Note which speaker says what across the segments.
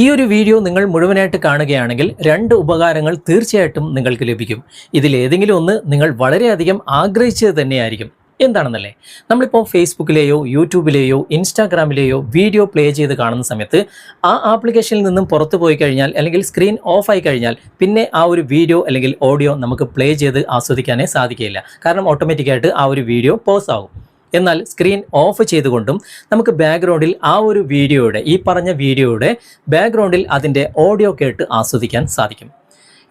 Speaker 1: ഈ ഒരു വീഡിയോ നിങ്ങൾ മുഴുവനായിട്ട് കാണുകയാണെങ്കിൽ രണ്ട് ഉപകാരങ്ങൾ തീർച്ചയായിട്ടും നിങ്ങൾക്ക് ലഭിക്കും. ഇതിലേതെങ്കിലും ഒന്ന് നിങ്ങൾ വളരെയധികം ആഗ്രഹിച്ചത് തന്നെയായിരിക്കും. എന്താണെന്നല്ലേ, നമ്മളിപ്പോൾ ഫേസ്ബുക്കിലെയോ യൂട്യൂബിലെയോ ഇൻസ്റ്റാഗ്രാമിലെയോ വീഡിയോ പ്ലേ ചെയ്ത് കാണുന്ന സമയത്ത് ആ ആപ്ലിക്കേഷനിൽ നിന്നും പുറത്തു പോയി കഴിഞ്ഞാൽ അല്ലെങ്കിൽ സ്ക്രീൻ ഓഫ് ആയി കഴിഞ്ഞാൽ പിന്നെ ആ ഒരു വീഡിയോ അല്ലെങ്കിൽ ഓഡിയോ നമുക്ക് പ്ലേ ചെയ്ത് ആസ്വദിക്കാനേ സാധിക്കില്ല. കാരണം ഓട്ടോമാറ്റിക്കായിട്ട് ആ ഒരു വീഡിയോ പോസ് ആകും. എന്നാൽ സ്ക്രീൻ ഓഫ് ചെയ്തുകൊണ്ടും നമുക്ക് ബാക്ക്ഗ്രൗണ്ടിൽ ആ ഒരു വീഡിയോയുടെ ഈ പറഞ്ഞ വീഡിയോയുടെ ബാക്ക്ഗ്രൗണ്ടിൽ അതിൻ്റെ ഓഡിയോ കേട്ട് ആസ്വദിക്കാൻ സാധിക്കും.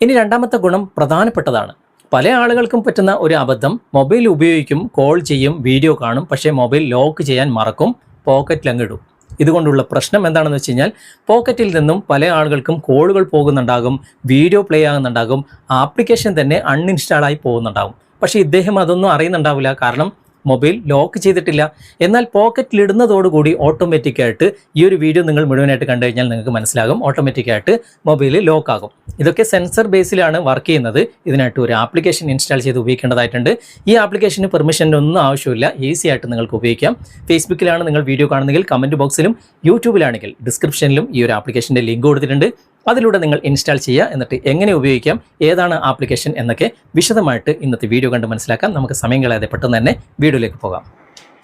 Speaker 1: ഇനി രണ്ടാമത്തെ ഗുണം പ്രധാനപ്പെട്ടതാണ്. പല ആളുകൾക്കും പറ്റുന്ന ഒരു അബദ്ധം, മൊബൈൽ ഉപയോഗിക്കും, കോൾ ചെയ്യും, വീഡിയോ കാണും, പക്ഷേ മൊബൈൽ ലോക്ക് ചെയ്യാൻ മറക്കും, പോക്കറ്റിലങ്ങിടും. ഇതുകൊണ്ടുള്ള പ്രശ്നം എന്താണെന്ന് വെച്ച് കഴിഞ്ഞാൽ പോക്കറ്റിൽ നിന്നും പല ആളുകൾക്കും കോളുകൾ പോകുന്നുണ്ടാകും, വീഡിയോ പ്ലേ ആകുന്നുണ്ടാകും, ആപ്ലിക്കേഷൻ തന്നെ അൺഇൻസ്റ്റാളായി പോകുന്നുണ്ടാകും. പക്ഷേ ഇദ്ദേഹം അതൊന്നും അറിയുന്നുണ്ടാവില്ല, കാരണം മൊബൈൽ ലോക്ക് ചെയ്തിട്ടില്ല. എന്നാൽ പോക്കറ്റിലിടുന്നതോടുകൂടി ഓട്ടോമാറ്റിക്കായിട്ട് ഈ ഒരു വീഡിയോ നിങ്ങൾ മുഴുവനായിട്ട് കണ്ടു കഴിഞ്ഞാൽ നിങ്ങൾക്ക് മനസ്സിലാകും, ഓട്ടോമാറ്റിക്കായിട്ട് മൊബൈൽ ലോക്കാകും. ഇതൊക്കെ സെൻസർ ബേസിലാണ് വർക്ക് ചെയ്യുന്നത്. ഇതിനായിട്ട് ഒരു ആപ്ലിക്കേഷൻ ഇൻസ്റ്റാൾ ചെയ്ത് ഉപയോഗിക്കേണ്ടതായിട്ടുണ്ട്. ഈ ആപ്ലിക്കേഷന് പെർമിഷൻ്റെ ഒന്നും ആവശ്യമില്ല, ഈസി ആയിട്ട് നിങ്ങൾക്ക് ഉപയോഗിക്കാം. ഫേസ്ബുക്കിലാണ് നിങ്ങൾ വീഡിയോ കാണുന്നതെങ്കിൽ കമൻറ്റ് ബോക്സിലും, യൂട്യൂബിലാണെങ്കിൽ ഡിസ്ക്രിപ്ഷനിലും ഈ ഒരു ആപ്ലിക്കേഷൻ്റെ ലിങ്ക് കൊടുത്തിട്ടുണ്ട്. അതിലൂടെ നിങ്ങൾ ഇൻസ്റ്റാൾ ചെയ്യുക. എന്നിട്ട് എങ്ങനെ ഉപയോഗിക്കാം, ഏതാണ് ആപ്ലിക്കേഷൻ എന്നൊക്കെ വിശദമായിട്ട് ഇന്നത്തെ വീഡിയോ കണ്ട് മനസ്സിലാക്കാം. നമുക്ക് സമയം കളയാതെ പെട്ടെന്ന് തന്നെ വീഡിയോയിലേക്ക് പോകാം.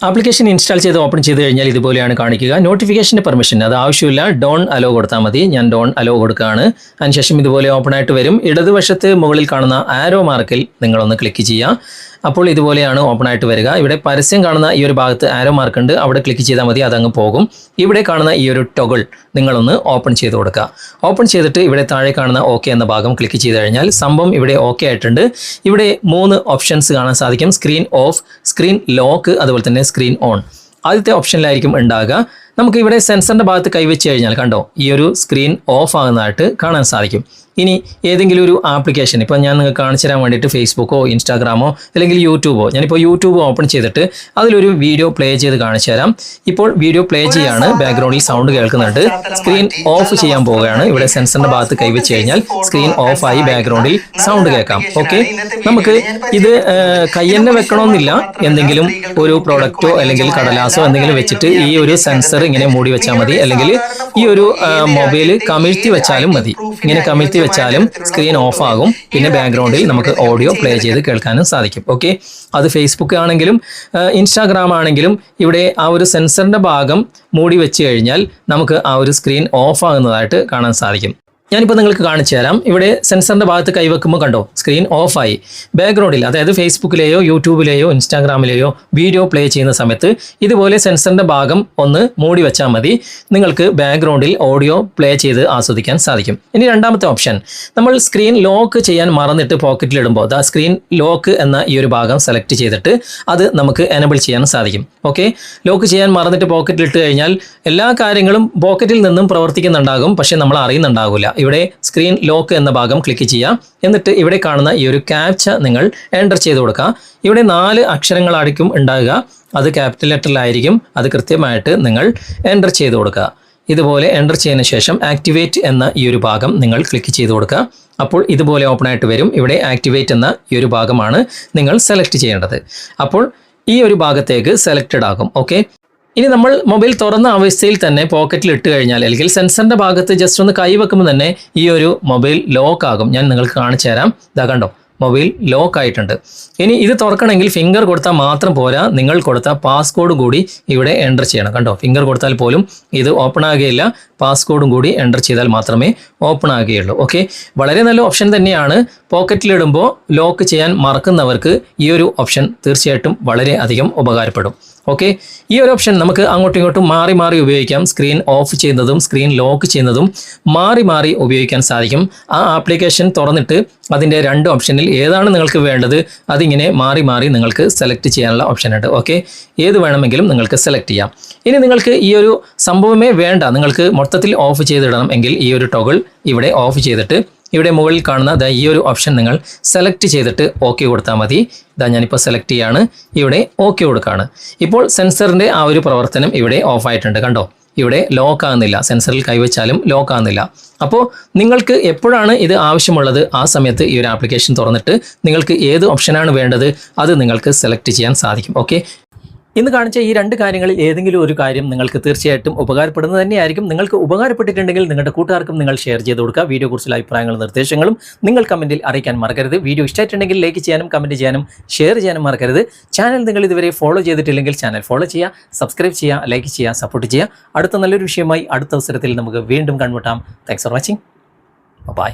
Speaker 1: ആപ്ലിക്കേഷൻ ഇൻസ്റ്റാൾ ചെയ്ത് ഓപ്പൺ ചെയ്ത് കഴിഞ്ഞാൽ ഇതുപോലെയാണ് കാണിക്കുക. നോട്ടിഫിക്കേഷൻ്റെ പെർമിഷൻ അത് ആവശ്യമില്ല, ഡോൺ അലോ കൊടുത്താൽ മതി. ഞാൻ ഡോൺ അലോ കൊടുക്കുകയാണ്. അതിനുശേഷം ഇതുപോലെ ഓപ്പൺ ആയിട്ട് വരും. ഇടതുവശത്ത് മുകളിൽ കാണുന്ന ആരോ മാർക്കിൽ നിങ്ങളൊന്ന് ക്ലിക്ക് ചെയ്യുക. അപ്പോൾ ഇതുപോലെയാണ് ഓപ്പൺ ആയിട്ട് വരിക. ഇവിടെ പരസ്യം കാണുന്ന ഈ ഒരു ഭാഗത്ത് ആരോ മാർക്ക് ഉണ്ട്, അവിടെ ക്ലിക്ക് ചെയ്താൽ മതി, അതങ്ങ് പോകും. ഇവിടെ കാണുന്ന ഈ ഒരു ടൊഗിൾ നിങ്ങളൊന്ന് ഓപ്പൺ ചെയ്ത് കൊടുക്കുക. ഓപ്പൺ ചെയ്തിട്ട് ഇവിടെ താഴെ കാണുന്ന ഓക്കെ എന്ന ഭാഗം ക്ലിക്ക് ചെയ്ത് കഴിഞ്ഞാൽ സംഭവം ഇവിടെ ഓക്കെ ആയിട്ടുണ്ട്. ഇവിടെ 3 ഓപ്ഷൻസ് കാണാൻ സാധിക്കും: സ്ക്രീൻ ഓഫ്, സ്ക്രീൻ ലോക്ക്, അതുപോലെ തന്നെ സ്ക്രീൻ ഓൺ. ആദ്യത്തെ ഓപ്ഷനിലായിരിക്കും ഉണ്ടാകുക. നമുക്ക് ഇവിടെ സെൻസറിൻ്റെ ഭാഗത്ത് കൈവച്ച് കഴിഞ്ഞാൽ കണ്ടോ, ഈ ഒരു സ്ക്രീൻ ഓഫ് ആകുന്നതായിട്ട് കാണാൻ സാധിക്കും. ഇനി ഏതെങ്കിലും ഒരു ആപ്ലിക്കേഷൻ, ഇപ്പോൾ ഞാൻ നിങ്ങൾക്ക് കാണിച്ചു തരാൻ വേണ്ടിയിട്ട് ഫേസ്ബുക്കോ ഇൻസ്റ്റാഗ്രാമോ അല്ലെങ്കിൽ യൂട്യൂബോ, ഞാനിപ്പോൾ യൂട്യൂബ് ഓപ്പൺ ചെയ്തിട്ട് അതിലൊരു വീഡിയോ പ്ലേ ചെയ്ത് കാണിച്ചു തരാം. ഇപ്പോൾ വീഡിയോ പ്ലേ ചെയ്യാണ്, ബാക്ക്ഗ്രൗണ്ടിൽ സൗണ്ട് കേൾക്കുന്നുണ്ട്. സ്ക്രീൻ ഓഫ് ചെയ്യാൻ പോവുകയാണ്. ഇവിടെ സെൻസറിൻ്റെ ഭാഗത്ത് കൈവച്ച് കഴിഞ്ഞാൽ സ്ക്രീൻ ഓഫായി ബാക്ക്ഗ്രൗണ്ടിൽ സൗണ്ട് കേൾക്കാം. ഓക്കെ, നമുക്ക് ഇത് കയ്യെന്നെ വെക്കണമെന്നില്ല, എന്തെങ്കിലും ഒരു പ്രോഡക്റ്റോ അല്ലെങ്കിൽ കടലാസോ എന്തെങ്കിലും വെച്ചിട്ട് ഈ ഒരു സെൻസർ ഇങ്ങനെ മൂടി വെച്ചാൽ മതി, അല്ലെങ്കിൽ ഈ ഒരു മൊബൈൽ കമിഴ്ത്തി വെച്ചാലും മതി. ഇങ്ങനെ കമിഴ്ത്തി വെച്ചാലും സ്ക്രീൻ ഓഫ് ആകും. പിന്നെ ബാക്ക്ഗ്രൗണ്ടിൽ നമുക്ക് ഓഡിയോ പ്ലേ ചെയ്ത് കേൾക്കാനും സാധിക്കും. ഓക്കെ, അത് ഫേസ്ബുക്ക് ആണെങ്കിലും ഇൻസ്റ്റാഗ്രാം ആണെങ്കിലും ഇവിടെ ആ ഒരു സെൻസറിൻ്റെ ഭാഗം മൂടി വെച്ച് കഴിഞ്ഞാൽ നമുക്ക് ആ ഒരു സ്ക്രീൻ ഓഫ് ആകുന്നതായിട്ട് കാണാൻ സാധിക്കും. ഞാനിപ്പോൾ നിങ്ങൾക്ക് കാണിച്ചു തരാം. ഇവിടെ സെൻസറിൻ്റെ ഭാഗത്ത് കൈവെക്കുമ്പോൾ കണ്ടോ, സ്ക്രീൻ ഓഫായി. ബാക്ക്ഗ്രൗണ്ടിൽ, അതായത് ഫേസ്ബുക്കിലെയോ യൂട്യൂബിലെയോ ഇൻസ്റ്റാഗ്രാമിലെയോ വീഡിയോ പ്ലേ ചെയ്യുന്ന സമയത്ത് ഇതുപോലെ സെൻസറിൻ്റെ ഭാഗം ഒന്ന് മൂടി വെച്ചാൽ മതി, നിങ്ങൾക്ക് ബാക്ക്ഗ്രൗണ്ടിൽ ഓഡിയോ പ്ലേ ചെയ്ത് ആസ്വദിക്കാൻ സാധിക്കും. ഇനി രണ്ടാമത്തെ ഓപ്ഷൻ, നമ്മൾ സ്ക്രീൻ ലോക്ക് ചെയ്യാൻ മറന്നിട്ട് പോക്കറ്റിലിടുമ്പോൾ ദാ സ്ക്രീൻ ലോക്ക് എന്ന ഈ ഒരു ഭാഗം സെലക്ട് ചെയ്തിട്ട് അത് നമുക്ക് എനബിൾ ചെയ്യാൻ സാധിക്കും. ഓക്കെ, ലോക്ക് ചെയ്യാൻ മറന്നിട്ട് പോക്കറ്റിലിട്ട് കഴിഞ്ഞാൽ എല്ലാ കാര്യങ്ങളും പോക്കറ്റിൽ നിന്നും പ്രവർത്തിക്കുന്നുണ്ടാകും, പക്ഷേ നമ്മൾ അറിയുന്നുണ്ടാകില്ല. ഇവിടെ സ്ക്രീൻ ലോക്ക് എന്ന ഭാഗം ക്ലിക്ക് ചെയ്യാം. എന്നിട്ട് ഇവിടെ കാണുന്ന ഈ ഒരു ക്യാപ്ച നിങ്ങൾ എൻ്റർ ചെയ്ത് കൊടുക്കുക. ഇവിടെ 4 അക്ഷരങ്ങളായിരിക്കും ഉണ്ടാകുക, അത് ക്യാപിറ്റൽ ലെറ്ററിലായിരിക്കും. അത് കൃത്യമായിട്ട് നിങ്ങൾ എൻ്റർ ചെയ്ത് കൊടുക്കുക. ഇതുപോലെ എൻ്റർ ചെയ്തതിന് ശേഷം ആക്ടിവേറ്റ് എന്ന ഈ ഒരു ഭാഗം നിങ്ങൾ ക്ലിക്ക് ചെയ്ത് കൊടുക്കുക. അപ്പോൾ ഇതുപോലെ ഓപ്പൺ ആയിട്ട് വരും. ഇവിടെ ആക്ടിവേറ്റ് എന്ന ഈ ഒരു ഭാഗമാണ് നിങ്ങൾ സെലക്ട് ചെയ്യേണ്ടത്. അപ്പോൾ ഈ ഒരു ഭാഗത്തേക്ക് സെലക്റ്റഡ് ആകും. ഓക്കെ, ഇനി നമ്മൾ മൊബൈൽ തുറന്ന അവസ്ഥയിൽ തന്നെ പോക്കറ്റിൽ ഇട്ട് കഴിഞ്ഞാൽ അല്ലെങ്കിൽ സെൻസറിൻ്റെ ഭാഗത്ത് ജസ്റ്റ് ഒന്ന് കൈ വെക്കുമ്പോൾ തന്നെ ഈ ഒരു മൊബൈൽ ലോക്ക് ആകും. ഞാൻ നിങ്ങൾക്ക് കാണിച്ചു തരാം. ഇതാ കണ്ടോ, മൊബൈൽ ലോക്ക് ആയിട്ടുണ്ട്. ഇനി ഇത് തുറക്കണമെങ്കിൽ ഫിംഗർ കൊടുത്താൽ മാത്രം പോരാ, നിങ്ങൾ കൊടുത്ത പാസ്കോഡ് കൂടി ഇവിടെ എൻ്റർ ചെയ്യണം. കണ്ടോ, ഫിംഗർ കൊടുത്താൽ പോലും ഇത് ഓപ്പൺ ആകുകയില്ല, പാസ്കോഡും കൂടി എൻ്റർ ചെയ്താൽ മാത്രമേ ഓപ്പൺ ആകുകയുള്ളൂ. ഓക്കെ, വളരെ നല്ല ഓപ്ഷൻ തന്നെയാണ്. പോക്കറ്റിലിടുമ്പോൾ ലോക്ക് ചെയ്യാൻ മറക്കുന്നവർക്ക് ഈ ഒരു ഓപ്ഷൻ തീർച്ചയായിട്ടും വളരെ അധികം ഉപകാരപ്പെടും. ഓക്കെ, ഈ ഒരു ഓപ്ഷൻ നമുക്ക് അങ്ങോട്ടും ഇങ്ങോട്ടും മാറി മാറി ഉപയോഗിക്കാം. സ്ക്രീൻ ഓഫ് ചെയ്യുന്നതും സ്ക്രീൻ ലോക്ക് ചെയ്യുന്നതും മാറി മാറി ഉപയോഗിക്കാൻ സാധിക്കും. ആ ആപ്ലിക്കേഷൻ തുറന്നിട്ട് അതിൻ്റെ 2 ഓപ്ഷനിൽ ഏതാണ് നിങ്ങൾക്ക് വേണ്ടത് അതിങ്ങനെ മാറി മാറി നിങ്ങൾക്ക് സെലക്ട് ചെയ്യാനുള്ള ഓപ്ഷൻ ഉണ്ട്. ഓക്കെ, ഏത് വേണമെങ്കിലും നിങ്ങൾക്ക് സെലക്ട് ചെയ്യാം. ഇനി നിങ്ങൾക്ക് ഈ ഒരു സംഭവമേ വേണ്ട, നിങ്ങൾക്ക് മൊത്തത്തിൽ ഓഫ് ചെയ്തിടണം എങ്കിൽ ഈ ഒരു ടോഗിൾ ഇവിടെ ഓഫ് ചെയ്തിട്ട് ഇവിടെ മുകളിൽ കാണുന്ന ഈ ഒരു ഓപ്ഷൻ നിങ്ങൾ സെലക്ട് ചെയ്തിട്ട് ഓക്കെ കൊടുത്താൽ മതി. ഇതാ ഞാനിപ്പോൾ സെലക്ട് ചെയ്യാണ്, ഇവിടെ ഓക്കെ കൊടുക്കുകയാണ്. ഇപ്പോൾ സെൻസറിൻ്റെ ആ ഒരു പ്രവർത്തനം ഇവിടെ ഓഫ് ആയിട്ടുണ്ട്. കണ്ടോ, ഇവിടെ ലോക്ക് ആകുന്നില്ല, സെൻസറിൽ കൈവച്ചാലും ലോക്ക് ആകുന്നില്ല. അപ്പോൾ നിങ്ങൾക്ക് എപ്പോഴാണ് ഇത് ആവശ്യമുള്ളത് ആ സമയത്ത് ഈ ഒരു ആപ്ലിക്കേഷൻ തുറന്നിട്ട് നിങ്ങൾക്ക് ഏത് ഓപ്ഷനാണ് വേണ്ടത് അത് നിങ്ങൾക്ക് സെലക്ട് ചെയ്യാൻ സാധിക്കും. ഓക്കെ, ഇന്ന് കാണിച്ച ഈ 2 കാര്യങ്ങളിൽ ഏതെങ്കിലും ഒരു കാര്യം നിങ്ങൾക്ക് തീർച്ചയായിട്ടും ഉപകാരപ്പെടുന്നത് തന്നെയായിരിക്കും. നിങ്ങൾക്ക് ഉപകാരപ്പെട്ടിട്ടുണ്ടെങ്കിൽ നിങ്ങളുടെ കൂട്ടുകാർക്കും നിങ്ങൾ ഷെയർ ചെയ്ത് കൊടുക്കുക. വീഡിയോയെക്കുറിച്ചുള്ള അഭിപ്രായങ്ങളും നിർദ്ദേശങ്ങളും നിങ്ങൾ കമൻറ്റിൽ അറിയിക്കാൻ മറക്കരുത്. വീഡിയോ ഇഷ്ടമായിട്ടുണ്ടെങ്കിൽ ലൈക്ക് ചെയ്യാനും കമൻറ്റ് ചെയ്യാനും ഷെയർ ചെയ്യാനും മറക്കരുത്. ചാനൽ നിങ്ങൾ ഇതുവരെ ഫോളോ ചെയ്തിട്ടില്ലെങ്കിൽ ചാനൽ ഫോളോ ചെയ്യുക, സബ്സ്ക്രൈബ് ചെയ്യുക, ലൈക്ക് ചെയ്യുക, സപ്പോർട്ട് ചെയ്യുക. അടുത്ത നല്ലൊരു വിഷയമായി അടുത്ത അവസരത്തിൽ നമുക്ക് വീണ്ടും കണ്ടുമുട്ടാം. Thanks for watching. ബൈ.